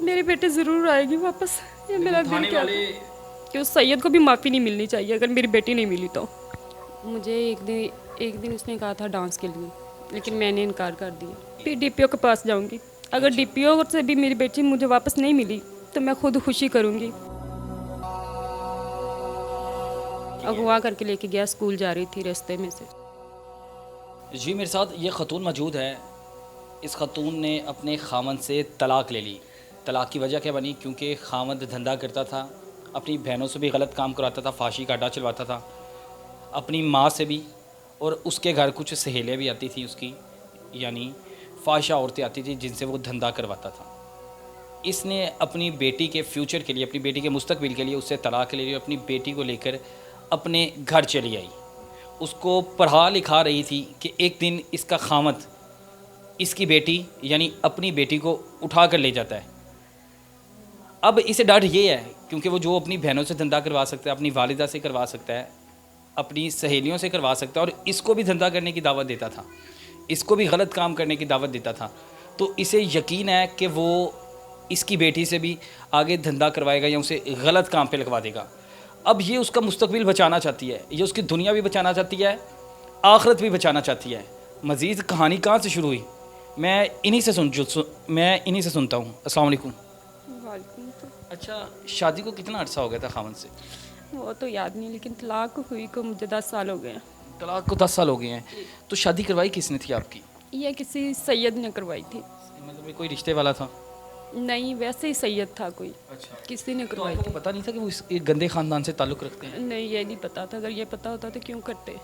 मेरी बेटी ज़रूर आएगी वापस, ये मेरा दिल थाने कहता वाले है कि उस सैयद को भी माफ़ी नहीं मिलनी चाहिए अगर मेरी बेटी नहीं मिली तो। मुझे एक दिन उसने कहा था डांस के लिए, लेकिन मैंने इनकार कर दिया। फिर डीपीओ के पास जाऊंगी, अगर डीपीओ से भी मेरी बेटी मुझे वापस नहीं मिली तो मैं खुद खुशी करूंगी। अगवा करके लेके गया, स्कूल जा रही थी, रास्ते में से। जी मेरे साथ ये ख़तून मौजूद है। इस ख़तून ने अपने खामद से तलाक़ ले ली। तलाक़ की वजह क्या बनी? क्योंकि खामद धंधा करता था, अपनी बहनों से भी गलत काम कराता था, फांसी का अड्डा चलवाता था, अपनी माँ से भी, और उसके घर कुछ सहेलियाँ भी आती थी उसकी, यानी फाहिशा औरतें आती थी जिनसे वो धंधा करवाता था। इसने अपनी बेटी के फ्यूचर के लिए, अपनी बेटी के मुस्तकबिल के लिए उससे तलाक़ ले ली। अपनी बेटी को लेकर अपने घर चली आई। उसको पढ़ा लिखा रही थी कि एक दिन इसका खामद इसकी बेटी यानी अपनी बेटी को उठा कर ले जाता है। अब इसे डर ये है क्योंकि वो जो अपनी बहनों से धंधा करवा सकता है, अपनी वालिदा से करवा सकता है, अपनी सहेलियों से करवा सकता है, और इसको भी धंधा करने की दावत देता था, इसको भी गलत काम करने की दावत देता था। तो इसे यकीन है कि वो इसकी बेटी से भी आगे धंधा करवाएगा या उसे गलत काम पे लगवा देगा। अब ये उसका मुस्तकबिल बचाना चाहती है, ये उसकी दुनिया भी बचाना चाहती है, आखिरत भी बचाना चाहती है। मज़ीद कहानी कहाँ से शुरू हुई मैं इन्हीं से सुनता हूँ। अस्सलाम वालेकुम। वालेकुम। तो अच्छा, शादी को कितना अर्सा हो गया था खामद से? वो तो याद नहीं, लेकिन तलाक हुई को मुझे 10 साल हो गए हैं। तलाक को 10 साल हो गए हैं। तो शादी करवाई किसने थी आपकी? ये किसी सैयद ने करवाई थी। मतलब ये कोई रिश्ते वाला था? नहीं, वैसे ही सैयद था कोई, अच्छा। किसी ने तो करवाई आपको थी। पता नहीं था कि वो इस एक गंदे ख़ानदान से ताल्लुक़ रखते हैं? नहीं, ये नहीं पता था। अगर ये पता होता तो क्यों करते।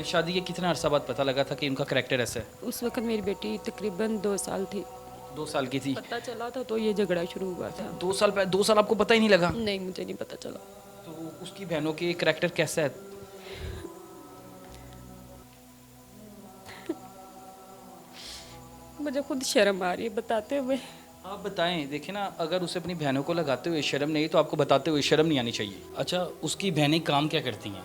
शादी के कितना अरसा बाद पता लगा था कि उनका करैक्टर ऐसा है? उस वक्त मेरी बेटी तकरीबन 2 साल थी। 2 साल की थी। पता चला था तो ये झगड़ा शुरू हुआ था। 2 साल आपको पता ही नहीं लगा? नहीं, मुझे नहीं पता चला। तो उसकी बहनों के करैक्टर कैसा है? मुझे खुद शर्म आ रही है बताते हुए। आप बताएं। देखें ना, अगर उसे अपनी बहनों को लगाते हुए शर्म नहीं तो आपको बताते हुए शर्म नहीं आनी चाहिए। अच्छा, उसकी बहनें काम क्या करती हैं?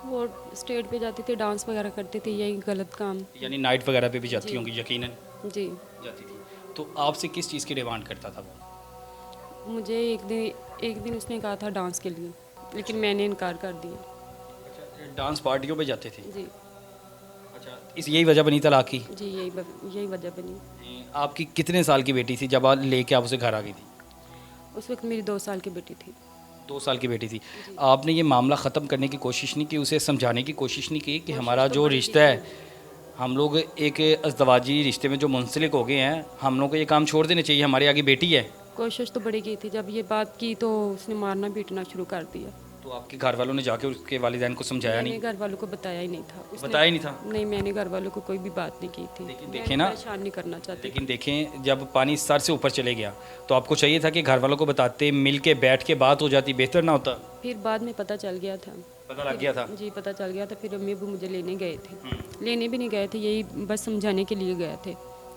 वो स्टेज पे जाती थी, डांस वगैरह करती थी, यही गलत काम। यानी नाइट वगैरह पे भी जाती जी। होंगी यकीनन। जी। जाती थी। तो आपसे किस चीज़ की डिमांड करता था वो? मुझे एक दिन उसने कहा था डांस के लिए, लेकिन मैंने इनकार कर दिया। अच्छा, डांस पार्टियों पे जाते थे? जी। अच्छा, इस यही वजह बनी तलाक की? जी, यही वजह बनी। आपकी कितने साल की बेटी थी जब आप लेके आप उसे घर आ गई थी? उस वक्त मेरी 2 साल की बेटी थी। 2 साल की बेटी थी। आपने ये मामला ख़त्म करने की कोशिश नहीं की, उसे समझाने की कोशिश नहीं की कि हमारा जो रिश्ता है, हम लोग एक अज़दवाजी रिश्ते में जो मुंसलिक हो गए हैं, हम लोग को ये काम छोड़ देना चाहिए, हमारी आगे बेटी है। कोशिश तो बड़ी की थी। जब ये बात की तो उसने मारना पीटना शुरू कर दिया। तो आपके घर वालों ने जाके उसके वालिदैन को समझाया मैंने नहीं? घर वालों को बताया ही नहीं था। बताया ही नहीं था? नहीं, मैंने घर वालों को कोई भी बात नहीं की थी। लेकिन मैं देखें ना, परेशान नहीं करना चाहती। लेकिन देखें, जब पानी सर से ऊपर चले गया तो आपको चाहिए था कि घर वालों को बताते, मिल के बैठ के बात हो जाती, बेहतर ना होता? फिर बाद में पता चल गया था। पता लग गया था? जी, पता चल गया था। फिर अम्मी अब्बू मुझे लेने गए थे। लेने भी नहीं गए थे, यही बस समझाने के लिए गए थे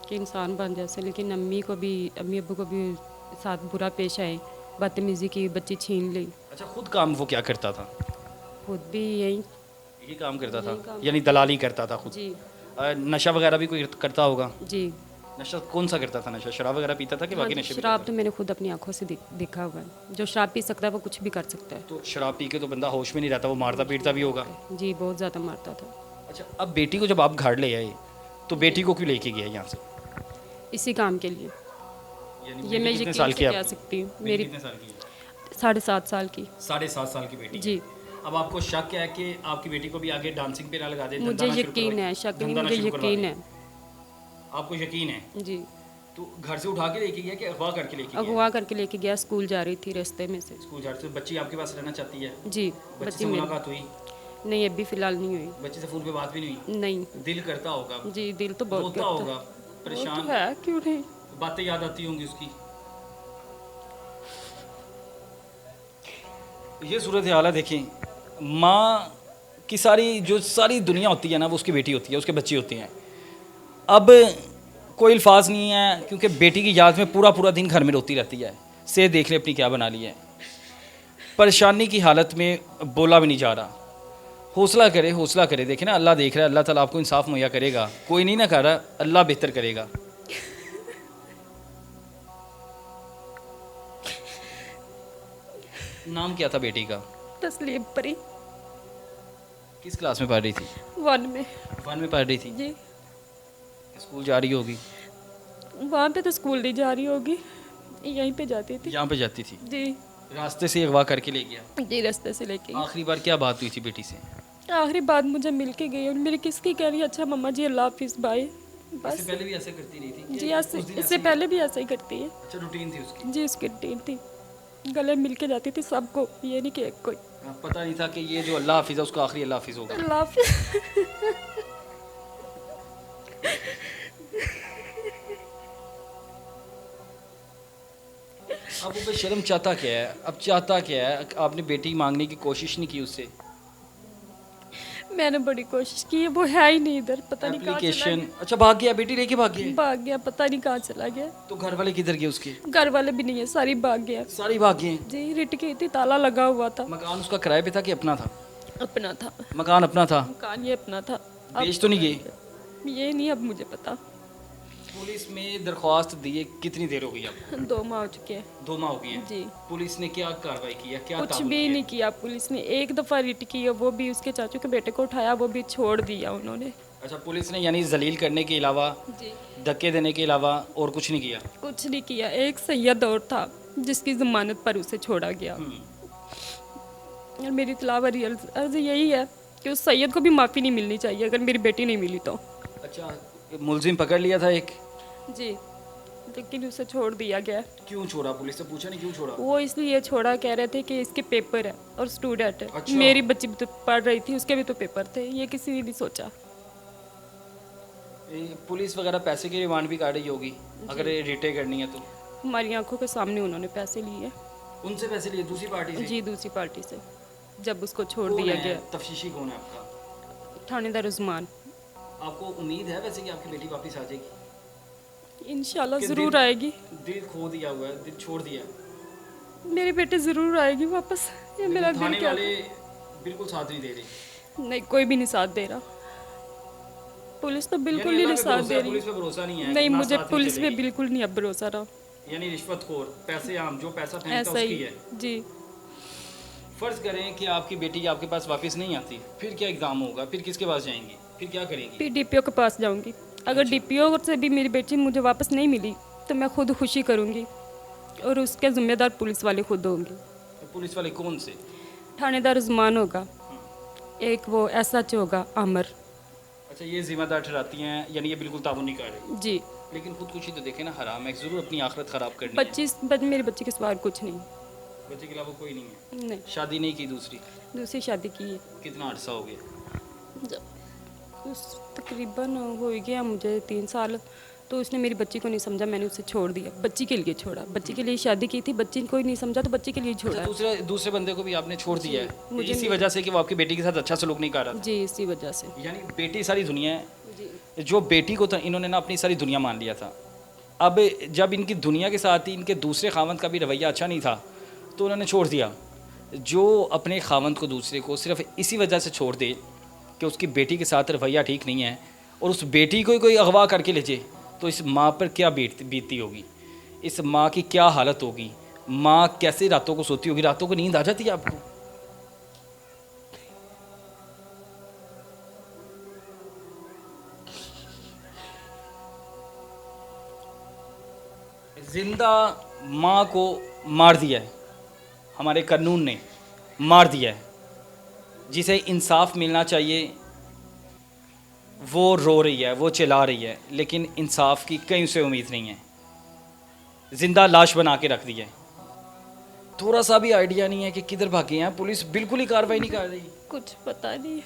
कि इंसान बन जैसे। लेकिन अम्मी अब्बू को भी साथ बुरा पेश आए, बदतमीज़ी की, बच्ची छीन ली। अच्छा, खुद काम वो क्या करता था? खुद भी यही। यही काम करता था? यही काम। यानी दलाली करता था खुद? जी। नशा वगैरह भी कोई करता होगा? जी। नशा कौन सा करता था? नशा शराब वगैरह पीता था कि बाकी हाँ, नशे भी शराब करता तो मैंने खुद अपनी आंखों से देखा हुआ है। जो शराब पी सकता है वो कुछ भी कर सकता है। था? तो शराब पी के तो बंदा होश में नहीं रहता, वो मारता पीटता भी होगा। जी, बहुत ज़्यादा मारता था। अच्छा, अब बेटी को जब आप घर ले आए तो बेटी को क्यों लेके गए यहाँ से? इसी काम के लिए। यानी ये बेटी मैं कितने यकीन साल से की है कह आपकी? सकती हूँ। बेटी मेरी कितने साल की है? 7.5 साल की। 7.5 साल की बेटी है। जी। अब आपको शक है कि आपकी बेटी को भी आगे डांसिंग पे ना लगा दे? मुझे यकीन है, शक नहीं, मुझे यकीन है। आपको यकीन है? जी। तो घर से उठा के लेके गया कि अगवा करके लेके गया? अगवा करके लेके गया, स्कूल जा रही थी, रास्ते में से। स्कूल जाते तो बच्ची आपके पास रहना चाहती है? जी। बच्ची बच्ची से मेरी मुलाकात हुई? नहीं, अभी फ़िलहाल नहीं हुई। बच्ची से फ़ोन पे बात भी नहीं हुई? नहीं। दिल करता होगा? जी, दिल तो बहुत रोता करता होगा? वो तो परेशान? है, क्यों नहीं। बातें याद आती होंगी उसकी? ये सूरत हाल है। देखें, माँ की सारी दुनिया होती है ना, वो उसकी बेटी होती है, उसके बच्चे होते हैं। अब कोई अल्फाज नहीं है क्योंकि बेटी की याद में पूरा पूरा दिन घर में रोती रहती है। से देख ले अपनी क्या बना ली है। परेशानी की हालत में बोला भी नहीं जा रहा। हौसला करे, हौसला करे। देखें ना, अल्लाह देख रहा है, अल्लाह ताला आपको इंसाफ मुहैया करेगा। कोई नहीं ना कर रहा, अल्लाह बेहतर करेगा। नाम क्या था बेटी का? तस्लीम परी। किस क्लास में पढ़ रही थी? 1 में। 1 में पढ़ रही थी। जी। स्कूल जा रही होगी? वहाँ पे तो स्कूल नहीं जा रही होगी, यहीं पे जाती थी। यहाँ पे जाती थी? जी। रास्ते से अगवा करके ले गया? जी, रास्ते से लेके गई। आखिरी बार क्या बात हुई थी बेटी से? आखिरी बात मुझे मिल के गई और मेरी किसकी कह रही है, अच्छा मम्मा जी अल्लाह हाफिज़ बाय, बस। इससे पहले भी ऐसा करती रही थी? जी, ऐसे इससे पहले भी ऐसा ही करती है। अच्छा, रूटीन थी उसकी? जी, उसकी टीम थी, गले मिल के जाती थी सबको, ये नहीं कि एक कोई। पता नहीं था कि ये जो अल्लाह हाफिज़ है उसका आखिरी अल्लाह हाफिज़ होगा। अल्लाह हाफिज़। अब वो शर्म चाहता क्या है? अब चाहता क्या है? आपने बेटी मांगने की कोशिश नहीं की उससे? मैंने बड़ी कोशिश की है, वो है ही नहीं इधर, पता नहीं कहाँ चला एप्लीकेशन? अच्छा, भाग गया, बेटी लेके भाग गया। गया? भाग गया, पता नहीं कहाँ चला गया। तो घर वाले किधर गए उसके? घर वाले भी नहीं है, सारी भाग गया। सारी भाग गए? जी, रिट गई थी, ताला लगा हुआ था। मकान उसका किराए पे था कि अपना था? अपना था। मकान अपना था? मकान ये अपना था। बेच तो नहीं गए? ये नहीं अब मुझे पता। पुलिस में दरख्वास्त दिए कितनी देर हो गई आपको? 2 माह हो चुके हैं। 2 माह हो गए हैं? जी। पुलिस ने क्या कार्रवाई की है? क्या कुछ ताबूत भी किया? नहीं किया पुलिस ने, एक दफ़ा रिट की है, वो भी उसके चाचू के बेटे को उठाया, वो भी छोड़ दिया उन्होंने। अच्छा, पुलिस ने यानी जलील करने के अलावा, जी, धक्के देने के अलावा और कुछ नहीं किया? कुछ नहीं किया। एक सैयद और था जिसकी ज़मानत पर उसे छोड़ा गया। और मेरी तलावरी अर्ज यही है कि उस सैयद को भी माफ़ी नहीं मिलनी चाहिए अगर मेरी बेटी नहीं मिली तो। अच्छा, मुलजिम पकड़ लिया था एक? जी, लेकिन उसे छोड़ दिया गया। क्यों छोड़ा? पुलिस से पूछा नहीं क्यों छोड़ा? वो इसलिए छोड़ा, कह रहे थे कि इसके पेपर है और स्टूडेंट है। अच्छा। मेरी बच्ची भी तो पढ़ रही थी, उसके भी तो पेपर थे, ये किसी ने नहीं सोचा। पुलिस वगैरह पैसे की रिमांड भी काट रही होगी अगर ये रिटे करनी है तो? हमारी आंखों के सामने उन्होंने पैसे लिए। उनसे पैसे लिए दूसरी पार्टी से? जी, दूसरी पार्टी से, जब उसको छोड़ कौन दिया है? गया। तफ्तीशी कौन है आपका? थानेदार उस्मान। आपको उम्मीद है वैसे कि आपकी बेटी वापस आ जाएगी? इंशाल्लाह कि ज़रूर दिल- आएगी, दिल खो दिया हुआ है, दिल छोड़ दिया? मेरी बेटी ज़रूर आएगी वापस, ये मेरा लेकिन दिल थाने क्या। वाले बिल्कुल साथ नहीं दे रहे? नहीं, कोई भी नहीं साथ दे रहा, पुलिस तो बिल्कुल यानी ही अल्लाह नहीं पे साथ भरोसा दे है, रही। पुलिस पे भरोसा नहीं है? नहीं, ना मुझे साथ ही पुलिस पे चलेगी? बिल्कुल नहीं अब भरोसा रहा। यानी रिश्वतखोर, पैसे आम, जो पैसा फेंकता ऐसा उसकी ही। है? जी। फर्ज करें कि आपकी बेटी आपके पास वापस नहीं आती, फिर क्या एग्जाम होगा? फिर किसके पास जाएंगी? फिर क्या करेंगी? फिर डीपीओ के पास जाऊंगी। अगर डीपीओ से भी मेरी बेटी मुझे वापस नहीं मिली तो मैं खुद खुशी करूंगी और उसके जिम्मेदार पुलिस वाले खुद होंगे। पुलिस वाले कौन से? थानेदार उस्मान होगा, एक वो SH होगा आमर। अच्छा, ये जिम्मेदार ठहराती हैं, यानी ये बिल्कुल ताबू नहीं कर रही। जी। लेकिन खुदकुशी तो देखे ना, हराम है, ज़रूर अपनी आखिरत ख़राब करनी मेरे बच्चे के सिवा कुछ नहीं। है। बच्चे के अलावा कोई नहीं है? नहीं, शादी नहीं की दूसरी? दूसरी शादी की है। कितना अरसा हो गया? उस तकरीबन हो गया मुझे 3 साल। तो उसने मेरी बच्ची को नहीं समझा, मैंने उसे छोड़ दिया, बच्ची के लिए छोड़ा। बच्ची के लिए शादी की थी, बच्ची को ही नहीं समझा तो बच्ची के लिए छोड़ा। दूसरे दूसरे बंदे को भी आपने छोड़ दिया है मुझे इसी वजह से कि वो आपकी बेटी के साथ अच्छा सलूक नहीं कर रहा था? जी, इसी वजह से। यानी बेटी सारी दुनिया है, जी। जो बेटी को इन्होंने ना अपनी सारी दुनिया मान लिया था। अब जब इनकी दुनिया के साथ ही इनके दूसरे खावंद का भी रवैया अच्छा नहीं था तो उन्होंने छोड़ दिया। जो अपने खावंद को दूसरे को सिर्फ इसी वजह से छोड़ दे कि उसकी बेटी के साथ रवैया ठीक नहीं है और उस बेटी को ही कोई अगवा करके ले जाए, तो इस माँ पर क्या बीतती होगी, इस माँ की क्या हालत होगी, माँ कैसे रातों को सोती होगी, रातों को नींद आ जाती है आपको? जिंदा माँ को मार दिया है, हमारे कानून ने मार दिया है, जिसे इंसाफ मिलना चाहिए वो रो रही है, वो चिल्ला रही है, लेकिन इंसाफ की कहीं उसे उम्मीद नहीं है। जिंदा लाश बना के रख दी है। थोड़ा सा भी आइडिया नहीं है कि किधर भागे हैं। पुलिस बिल्कुल ही कार्रवाई नहीं कर रही। कुछ पता नहीं,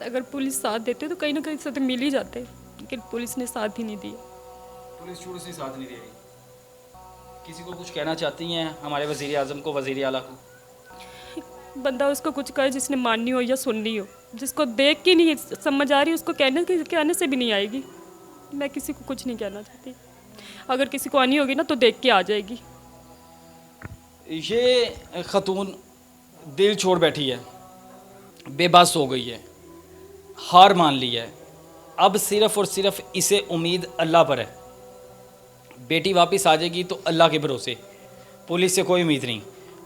अगर पुलिस साथ देते तो कहीं ना कहीं से तो मिल ही जाते, लेकिन पुलिस ने साथ ही नहीं दिया। पुलिस शुरू से साथ नहीं दे रही। किसी को कुछ कहना चाहती हैं हमारे वज़ीर आज़म को, वज़ीर आला को? बंदा उसको कुछ कहे जिसने माननी हो या सुननी हो, जिसको देख के नहीं समझ आ रही उसको कहने से भी नहीं आएगी। मैं किसी को कुछ नहीं कहना चाहती, अगर किसी को आनी होगी ना तो देख के आ जाएगी। ये खतून दिल छोड़ बैठी है, बेबस हो गई है, हार मान ली है। अब सिर्फ़ और सिर्फ इसे उम्मीद अल्लाह पर है। बेटी वापस आ जाएगी तो अल्लाह के भरोसे, पुलिस से कोई उम्मीद नहीं।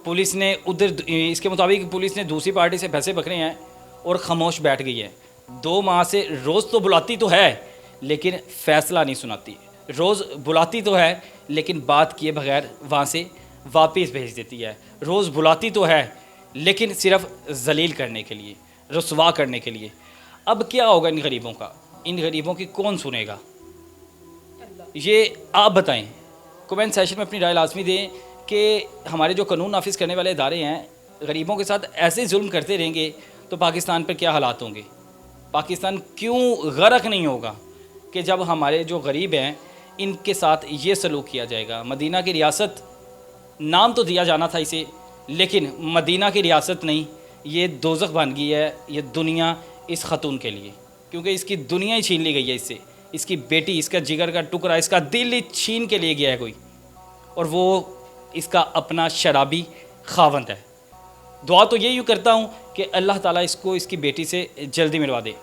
पुलिस ने उधर, इसके मुताबिक पुलिस ने दूसरी पार्टी से पैसे पकड़े हैं और खामोश बैठ गई है। 2 माह से रोज़ तो बुलाती तो है लेकिन फ़ैसला नहीं सुनाती, रोज़ बुलाती तो है लेकिन बात किए बगैर वहाँ से वापस भेज देती है, रोज़ बुलाती तो है लेकिन सिर्फ जलील करने के लिए, रुसवा करने के लिए। अब क्या होगा इन गरीबों का? इन गरीबों की कौन सुनेगा? ये आप बताएं, कमेंट सेशन में अपनी राय लाजमी दें कि हमारे जो कानून नाफिज करने वाले इदारे हैं गरीबों के साथ ऐसे जुल्म करते रहेंगे तो पाकिस्तान पर क्या हालात होंगे? पाकिस्तान क्यों गर्क नहीं होगा कि जब हमारे जो गरीब हैं इनके साथ ये सलूक किया जाएगा? मदीना की रियासत नाम तो दिया जाना था इसे, लेकिन मदीना की रियासत नहीं, ये दोज़ख बन गई है ये दुनिया इस ख़तून के लिए, क्योंकि इसकी दुनिया ही छीन ली गई है इससे। इसकी बेटी, इसका जिगर का टुकड़ा, इसका दिल ही छीन के लिए गया है कोई, और वो इसका अपना शराबी खावंद है। दुआ तो यही करता हूँ कि अल्लाह ताला इसको इसकी बेटी से जल्दी मिलवा दे।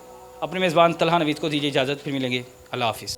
अपने मेज़बान तलहा नवीद को दीजिए इजाज़त, फिर मिलेंगे। अल्लाह हाफ़िज़।